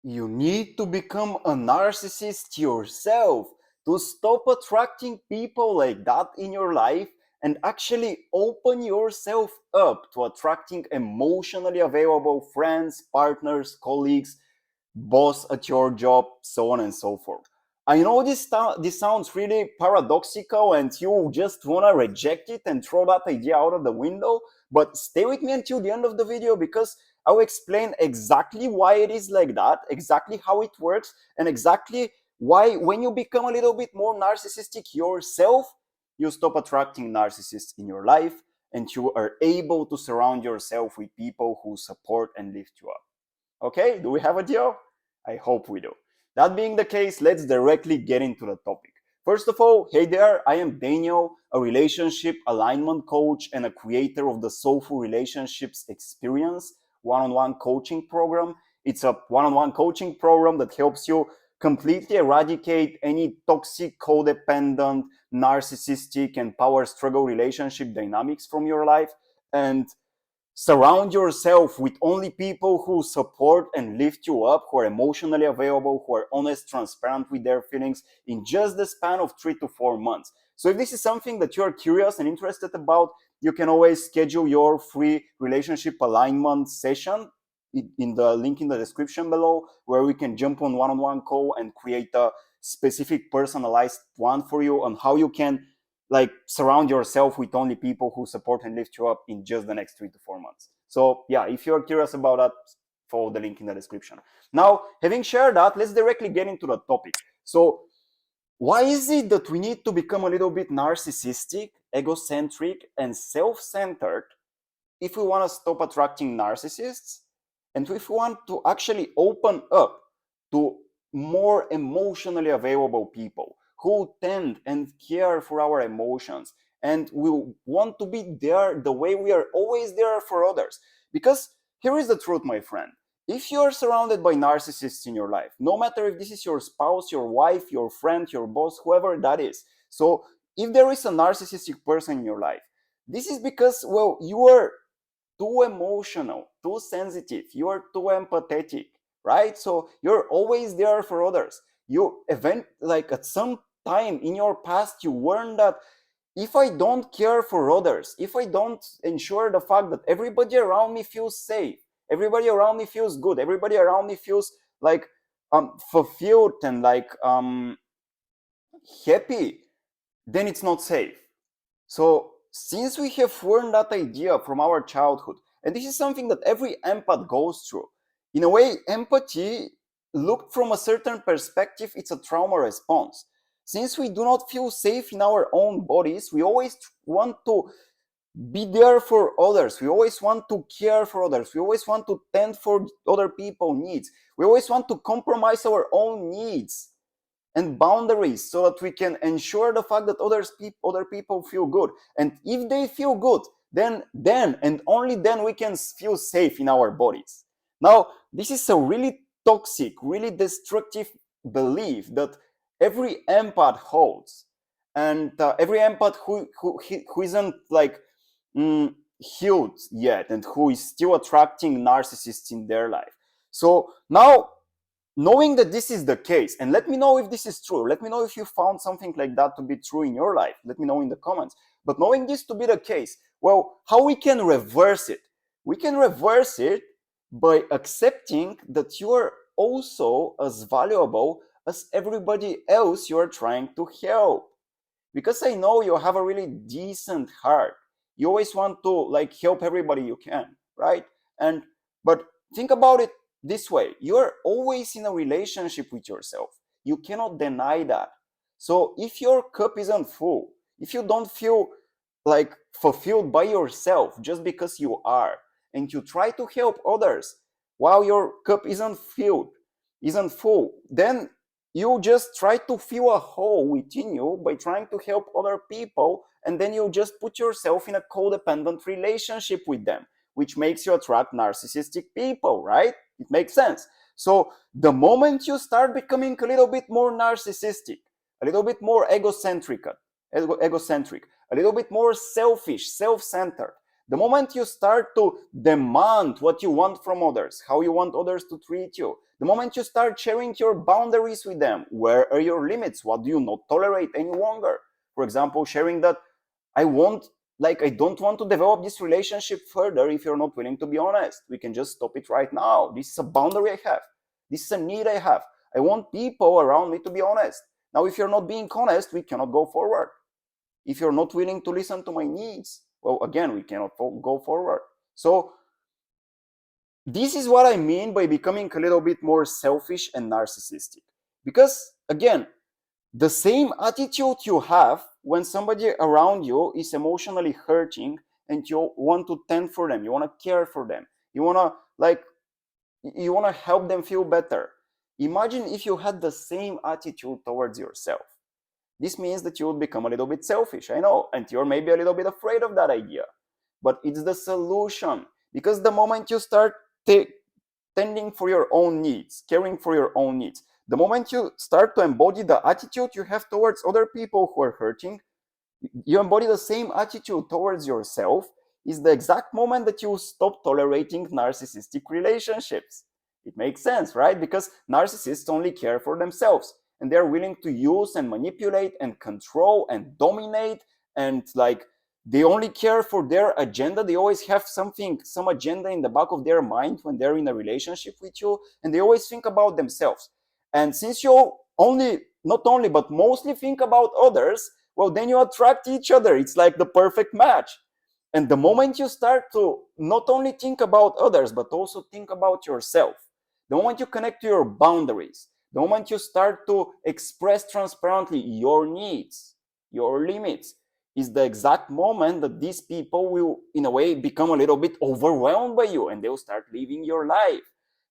You need to become a narcissist yourself to stop attracting people like that in your life and actually open yourself up to attracting emotionally available friends, partners, colleagues, boss at your job, so on and so forth. I know this sounds really paradoxical and you just want to reject it and throw that idea out of the window, but stay with me until the end of the video because I'll explain exactly why it is like that, exactly how it works, and exactly why when you become a little bit more narcissistic yourself, you stop attracting narcissists in your life and you are able to surround yourself with people who support and lift you up. Okay, do we have a deal? I hope we do. That being the case, let's directly get into the topic. First of all, hey there, I am Daniel, a relationship alignment coach and a creator of the Soulful Relationships Experience one-on-one coaching program. It's a one-on-one coaching program that helps you completely eradicate any toxic, codependent, narcissistic, and power struggle relationship dynamics from your life and surround yourself with only people who support and lift you up, who are emotionally available, who are honest, transparent with their feelings in just the span of 3 to 4 months. So if this is something that you're curious and interested about, you can always schedule your free relationship alignment session in the link in the description below, where we can jump on one-on-one call and create a specific personalized one for you on how you can surround yourself with only people who support and lift you up in just the next 3 to 4 months. So yeah, if you're curious about that, follow the link in the description. Now, having shared that, let's directly get into the topic. So why is it that we need to become a little bit narcissistic, egocentric, and self-centered if we want to stop attracting narcissists and if we want to actually open up to more emotionally available people who tend and care for our emotions and we want to be there the way we are always there for others? Because here is the truth, my friend. If you are surrounded by narcissists in your life, no matter if this is your spouse, your wife, your friend, your boss, whoever that is, so if there is a narcissistic person in your life, this is because, well, you are too emotional, too sensitive, you are too empathetic, right? So you're always there for others. You at some time in your past, you learned that if I don't care for others, if I don't ensure the fact that everybody around me feels safe, everybody around me feels good, everybody around me feels fulfilled and happy, then it's not safe. So since we have learned that idea from our childhood, and this is something that every empath goes through, in a way, empathy, looked from a certain perspective, it's a trauma response. Since we do not feel safe in our own bodies, we always want to be there for others. We always want to care for others. We always want to tend for other people's needs. We always want to compromise our own needs and boundaries so that we can ensure the fact that other people feel good. And if they feel good, then and only then we can feel safe in our bodies. Now, this is a really toxic, really destructive belief that every empath holds. And every empath who isn't healed yet and who is still attracting narcissists in their life. So now, knowing that this is the case, and let me know if this is true, let me know if you found something like that to be true in your life, let me know in the comments. But knowing this to be the case, well, how we can reverse it? We can reverse it by accepting that you are also as valuable as everybody else you are trying to help. Because I know you have a really decent heart. You always want to help everybody you can, right? But think about it this way. You're always in a relationship with yourself. You cannot deny that. So if your cup isn't full, if you don't feel fulfilled by yourself just because you are, and you try to help others while your cup isn't full, then you just try to fill a hole within you by trying to help other people, and then you just put yourself in a codependent relationship with them, which makes you attract narcissistic people, right? It makes sense. So the moment you start becoming a little bit more narcissistic, a little bit more egocentric, a little bit more selfish, self-centered, the moment you start to demand what you want from others, how you want others to treat you, The moment you start sharing your boundaries with them, where are your limits? What do you not tolerate any longer? For example, sharing that I don't want to develop this relationship further if you're not willing to be honest. We can just stop it right now. This is a boundary I have. This is a need I have. I want people around me to be honest. Now, if you're not being honest, we cannot go forward. If you're not willing to listen to my needs, well, again, we cannot go forward. So this is what I mean by becoming a little bit more selfish and narcissistic. Because, again, the same attitude you have when somebody around you is emotionally hurting and you want to tend for them, you want to care for them, you want to help them feel better. Imagine if you had the same attitude towards yourself. This means that you would become a little bit selfish, I know, and you're maybe a little bit afraid of that idea. But it's the solution, because the moment you start tending for your own needs, caring for your own needs, the moment you start to embody the attitude you have towards other people who are hurting, you embody the same attitude towards yourself, is the exact moment that you stop tolerating narcissistic relationships. It makes sense, right? Because narcissists only care for themselves, and they're willing to use and manipulate and control and dominate, and they only care for their agenda. They always have some agenda in the back of their mind when they're in a relationship with you, and they always think about themselves. And since you not only, but mostly think about others, well, then you attract each other. It's like the perfect match. And the moment you start to not only think about others, but also think about yourself, the moment you connect to your boundaries, the moment you start to express transparently your needs, your limits, is the exact moment that these people will, in a way, become a little bit overwhelmed by you, and they'll start living your life.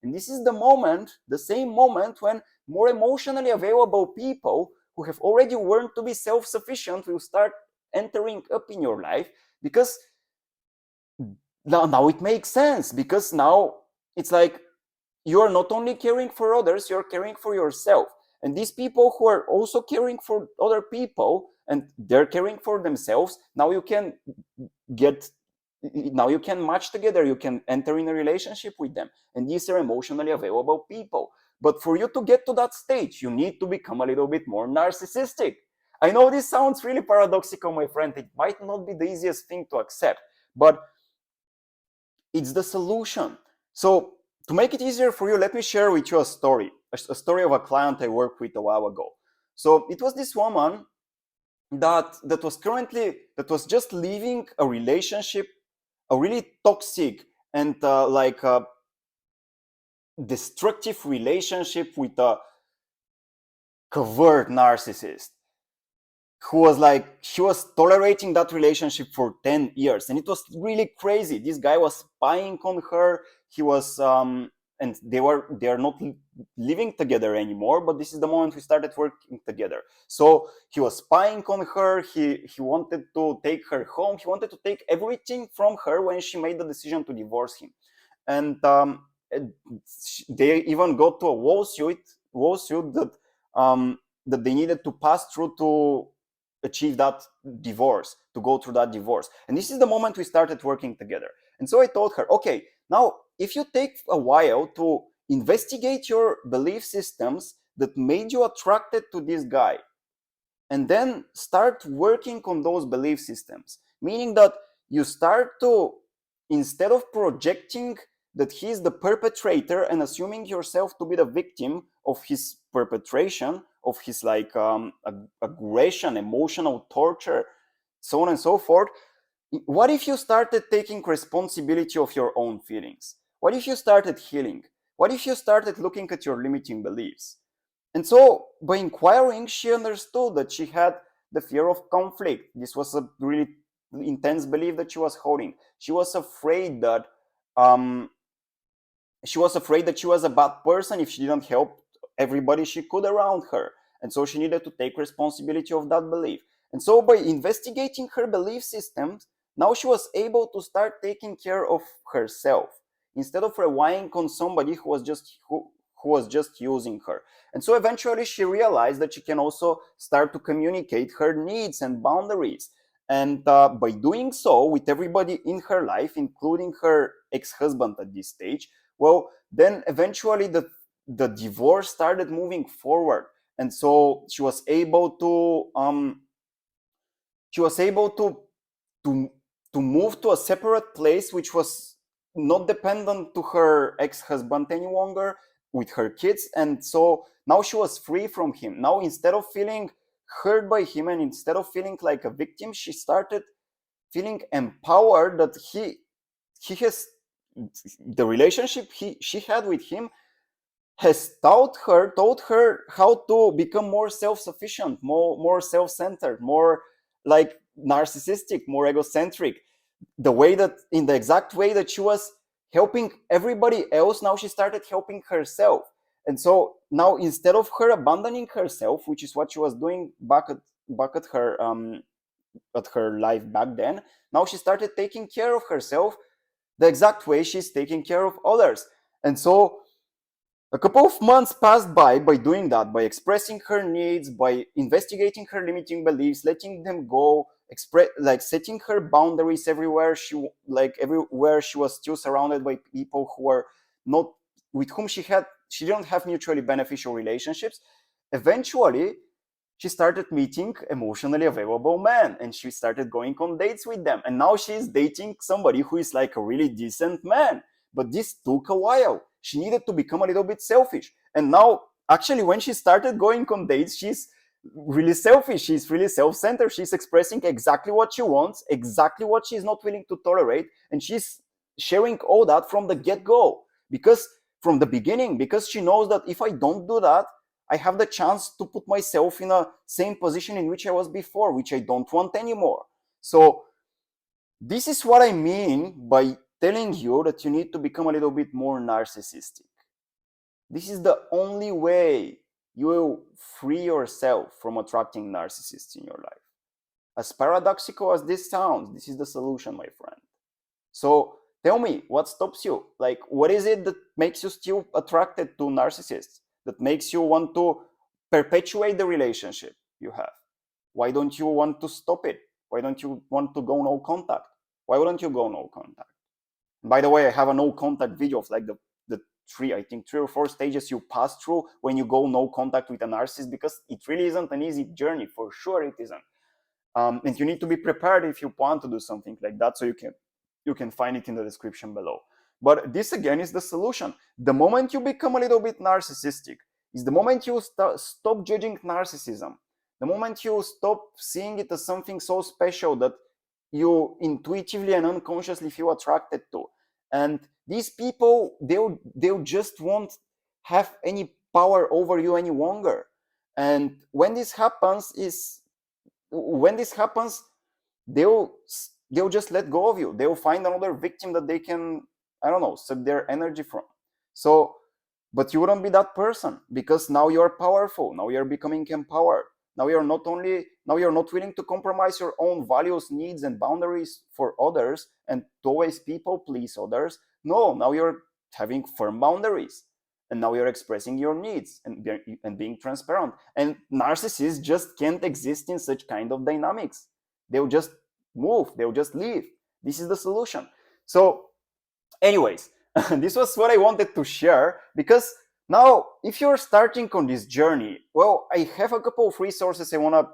And this is the same moment when more emotionally available people who have already learned to be self-sufficient will start entering up in your life, because now it makes sense, because now it's like you're not only caring for others, you're caring for yourself. And these people who are also caring for other people and they're caring for themselves, now you can match together, you can enter in a relationship with them. And these are emotionally available people. But for you to get to that stage, you need to become a little bit more narcissistic. I know this sounds really paradoxical, my friend. It might not be the easiest thing to accept, but it's the solution. So to make it easier for you, let me share with you a story of a client I worked with a while ago. So it was this woman that was just leaving a relationship, a really toxic and destructive relationship with a covert narcissist she was tolerating that relationship for 10 years, and it was really crazy. This guy was spying on her. He was and they're not living together anymore, but this is the moment we started working together. So he was spying on her. He wanted to take her home. He wanted to take everything from her when she made the decision to divorce him. And they even got to a lawsuit that they needed to pass through to achieve that divorce, to go through that divorce. And this is the moment we started working together. And so I told her, okay, now if you take a while to investigate your belief systems that made you attracted to this guy, and then start working on those belief systems, meaning that you start to, instead of projecting that he's the perpetrator and assuming yourself to be the victim of his perpetration, of his aggression, emotional torture, so on and so forth, what if you started taking responsibility of your own feelings? What if you started healing? What if you started looking at your limiting beliefs? And so by inquiring, she understood that she had the fear of conflict. This was a really intense belief that she was holding. She was afraid that she was a bad person if she didn't help everybody she could around her. And so she needed to take responsibility of that belief. And so by investigating her belief systems, now she was able to start taking care of herself instead of relying on somebody who was just using her. And so eventually she realized that she can also start to communicate her needs and boundaries. And by doing so with everybody in her life, including her ex-husband at this stage, well, then eventually the divorce started moving forward, and so she was able to to move to a separate place which was not dependent to her ex-husband any longer, with her kids. And so now she was free from him. Now, instead of feeling hurt by him and instead of feeling like a victim, she started feeling empowered that he has the relationship she had with him has taught her how to become more self-sufficient, more self-centered, more like narcissistic, more egocentric. The way that In the exact way that she was helping everybody else, now she started helping herself. And so now, instead of her abandoning herself, which is what she was doing back at her life back then, now she started taking care of herself the exact way she's taking care of others. And so a couple of months passed by doing that, by expressing her needs, by investigating her limiting beliefs, letting them go, setting her boundaries everywhere she was still surrounded by people who were not with whom she didn't have mutually beneficial relationships. Eventually, she started meeting emotionally available men and she started going on dates with them. And now she's dating somebody who is like a really decent man. But this took a while. She needed to become a little bit selfish. And now, actually, when she started going on dates, she's really selfish. She's really self-centered. She's expressing exactly what she wants, exactly what she's not willing to tolerate. And she's sharing all that from the get-go. From the beginning, because she knows that if I don't do that, I have the chance to put myself in a same position in which I was before, which I don't want anymore. So this is what I mean by telling you that you need to become a little bit more narcissistic. This is the only way you will free yourself from attracting narcissists in your life. As paradoxical as this sounds, this is the solution, my friend. So tell me, what stops you? Like, what is it that makes you still attracted to narcissists? That makes you want to perpetuate the relationship you have? Why don't you want to stop it? Why don't you want to go no contact? Why wouldn't you go no contact? By the way, I have a no contact video of like the three or four stages you pass through when you go no contact with a narcissist, because it really isn't an easy journey. For sure it isn't. And you need to be prepared if you want to do something like that. So you can find it in the description below. But this again is the solution. The moment you become a little bit narcissistic is the moment you stop judging narcissism. The moment you stop seeing it as something so special that you intuitively and unconsciously feel attracted to. And these people, they'll just won't have any power over you any longer. And when this happens, they'll just let go of you. They'll find another victim that they can, I don't know, suck their energy from. So, but you wouldn't be that person, because now you're powerful. Now you're becoming empowered. Now you're not willing to compromise your own values, needs, and boundaries for others and to always people please others. No, now you're having firm boundaries. And now you're expressing your needs and being transparent. And narcissists just can't exist in such kind of dynamics. They'll just move, they'll just leave. This is the solution. So anyways, this was what I wanted to share, because now if you're starting on this journey, well, I have a couple of resources I want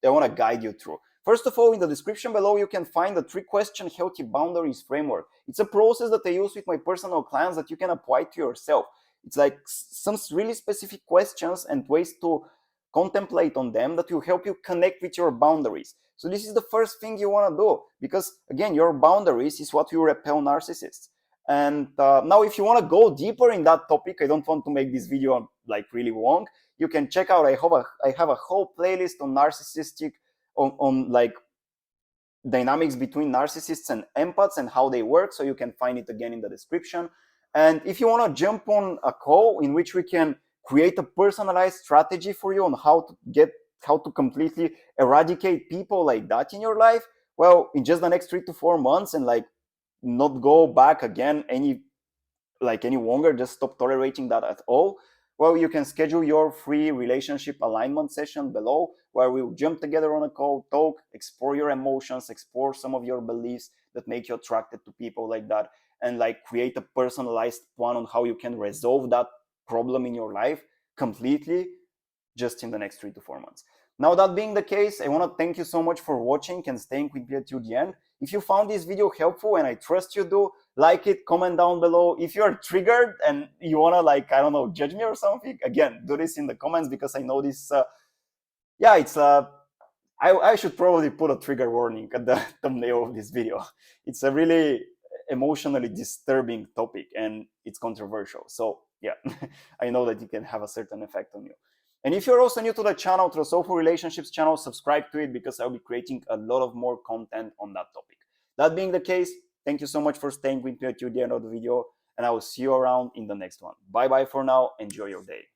to guide you through. First of all, in the description below, you can find the 3-question healthy boundaries framework. It's a process that I use with my personal clients that you can apply to yourself. It's like some really specific questions and ways to contemplate on them that will help you connect with your boundaries. So this is the first thing you want to do, because again, your boundaries is what will repel narcissists. And now if you want to go deeper in that topic, I don't want to make this video like really long. You can check out, I have a whole playlist on narcissistic, on like dynamics between narcissists and empaths and how they work. So you can find it again in the description. And if you want to jump on a call in which we can create a personalized strategy for you on how to completely eradicate people like that in your life, well, in just the next 3 to 4 months, and like not go back again any longer, just stop tolerating that at all, well, you can schedule your free relationship alignment session below, where we'll jump together on a call, talk, explore your emotions, explore some of your beliefs that make you attracted to people like that, and like create a personalized plan on how you can resolve that problem in your life completely just in the next 3 to 4 months. Now, that being the case, I want to thank you so much for watching and staying with me till the end. If you found this video helpful, and I trust you do, like it, comment down below. If you're triggered and you want to, like, I don't know, judge me or something, again, do this in the comments, because I know this, it's I should probably put a trigger warning at the thumbnail of this video. It's a really emotionally disturbing topic, and it's controversial. So yeah, I know that it can have a certain effect on you. And if you're also new to the channel, to the Soulful Relationships channel, subscribe to it, because I'll be creating a lot of more content on that topic. That being the case, thank you so much for staying with me till the end of the video, and I will see you around in the next one. Bye bye for now. Enjoy your day.